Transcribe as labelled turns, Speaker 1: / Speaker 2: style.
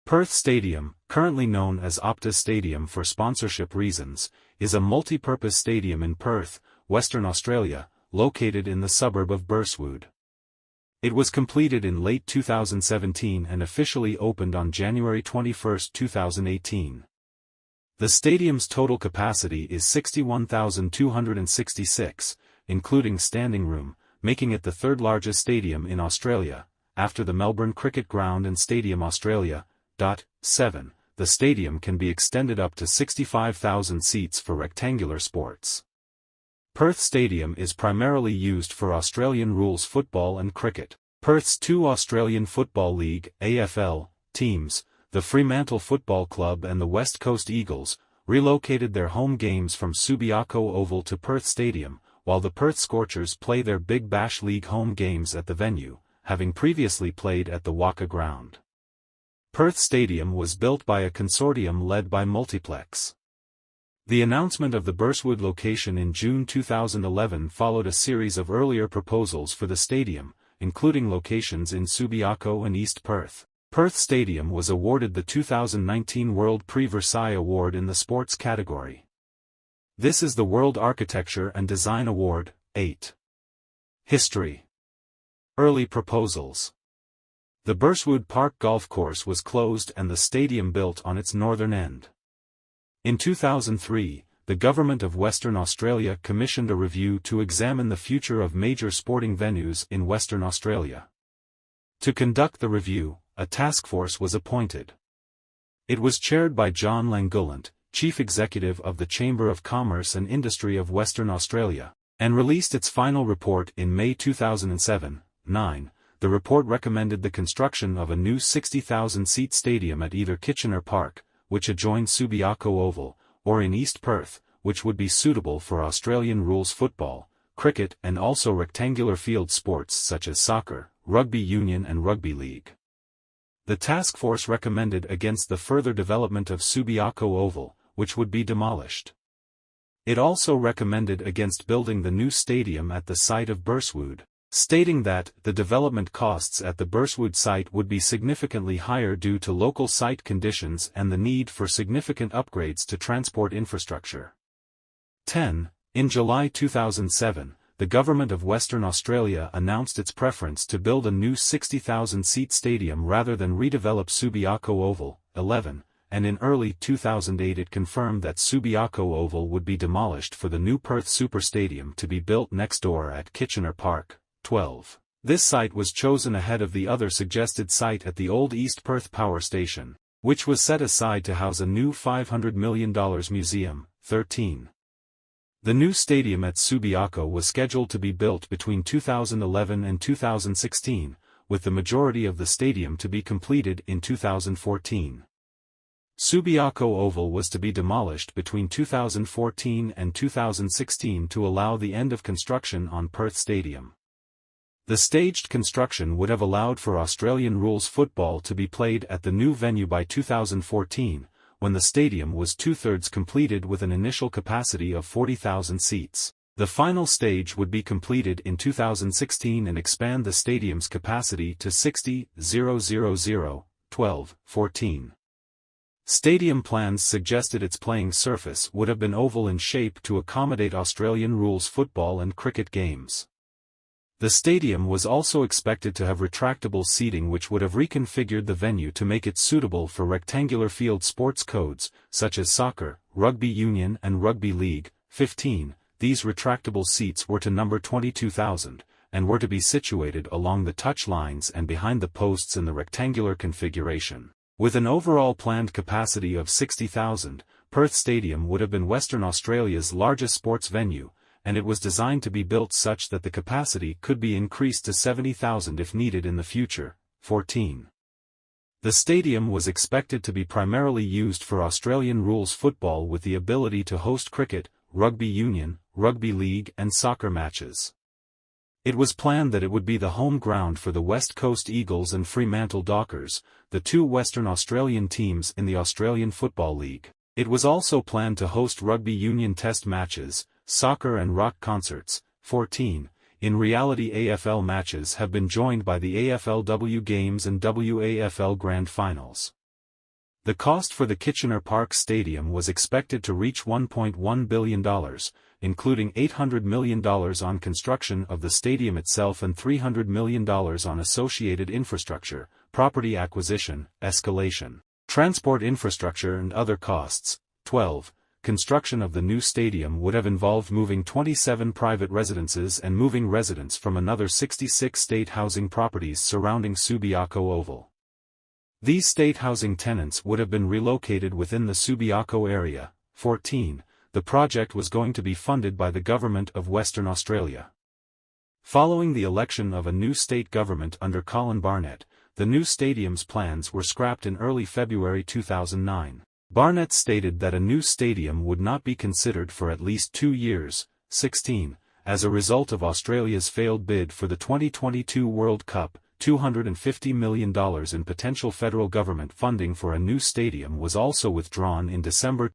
Speaker 1: Perth Stadium, currently known as Optus Stadium for sponsorship reasons, is a multi-purpose stadium in Perth, Western Australia, located in the suburb of Burswood. It was completed in late 2017 and officially opened on January 21, 2018. The stadium's total capacity is 61,266, including standing room, making it the third largest stadium in Australia, after the Melbourne Cricket Ground and Stadium Australia. 7. The stadium can be extended up to 65,000 seats for rectangular sports. Perth Stadium is primarily used for Australian rules football and cricket. Perth's two Australian Football League (AFL) teams, the Fremantle Football Club and the West Coast Eagles, relocated their home games from Subiaco Oval to Perth Stadium, while the Perth Scorchers play their Big Bash League home games at the venue, having previously played at the Waka Ground. Perth Stadium was built by a consortium led by Multiplex. The announcement of the Burswood location in June 2011 followed a series of earlier proposals for the stadium, including locations in Subiaco and East Perth. Perth Stadium was awarded the 2019 World Prix Versailles Award in the sports category. This is the World Architecture and Design Award. 8. History. Early proposals. The Burswood Park Golf Course was closed and the stadium built on its northern end. In 2003, the Government of Western Australia commissioned a review to examine the future of major sporting venues in Western Australia. To conduct the review, a task force was appointed. It was chaired by John Langulant, Chief Executive of the Chamber of Commerce and Industry of Western Australia, and released its final report in May 2007. 9. The report recommended the construction of a new 60,000-seat stadium at either Kitchener Park, which adjoins Subiaco Oval, or in East Perth, which would be suitable for Australian rules football, cricket and also rectangular field sports such as soccer, rugby union and rugby league. The task force recommended against the further development of Subiaco Oval, which would be demolished. It also recommended against building the new stadium at the site of Burswood, stating that the development costs at the Burswood site would be significantly higher due to local site conditions and the need for significant upgrades to transport infrastructure. 10. In July 2007, the Government of Western Australia announced its preference to build a new 60,000-seat stadium rather than redevelop Subiaco Oval. 11. And in early 2008 it confirmed that Subiaco Oval would be demolished for the new Perth Super Stadium to be built next door at Kitchener Park. 12. This site was chosen ahead of the other suggested site at the old East Perth Power Station, which was set aside to house a new $500 million museum. 13. The new stadium at Subiaco was scheduled to be built between 2011 and 2016, with the majority of the stadium to be completed in 2014. Subiaco Oval was to be demolished between 2014 and 2016 to allow the end of construction on Perth Stadium. The staged construction would have allowed for Australian rules football to be played at the new venue by 2014, when the stadium was two-thirds completed with an initial capacity of 40,000 seats. The final stage would be completed in 2016 and expand the stadium's capacity to 60,000. 12. 14. Stadium plans suggested its playing surface would have been oval in shape to accommodate Australian rules football and cricket games. The stadium was also expected to have retractable seating which would have reconfigured the venue to make it suitable for rectangular field sports codes, such as soccer, rugby union and rugby league. 15. These retractable seats were to number 22,000, and were to be situated along the touch lines and behind the posts in the rectangular configuration. With an overall planned capacity of 60,000, Perth Stadium would have been Western Australia's largest sports venue, and it was designed to be built such that the capacity could be increased to 70,000 if needed in the future. 14. The stadium was expected to be primarily used for Australian rules football with the ability to host cricket, rugby union, rugby league and soccer matches. It was planned that it would be the home ground for the West Coast Eagles and Fremantle Dockers, the two Western Australian teams in the Australian Football League. It was also planned to host rugby union test matches, soccer and rock concerts. 14. In reality, AFL matches have been joined by the AFLW Games and WAFL Grand Finals. The cost for the Kitchener Park Stadium was expected to reach $1.1 billion, including $800 million on construction of the stadium itself and $300 million on associated infrastructure, property acquisition, escalation, transport infrastructure and other costs. 12. Construction of the new stadium would have involved moving 27 private residences and moving residents from another 66 state housing properties surrounding Subiaco Oval. These state housing tenants would have been relocated within the Subiaco area. 14. The project was going to be funded by the Government of Western Australia. Following the election of a new state government under Colin Barnett, the new stadium's plans were scrapped in early February 2009. Barnett stated that a new stadium would not be considered for at least 2 years. 16. As a result of Australia's failed bid for the 2022 World Cup, $250 million in potential federal government funding for a new stadium was also withdrawn in December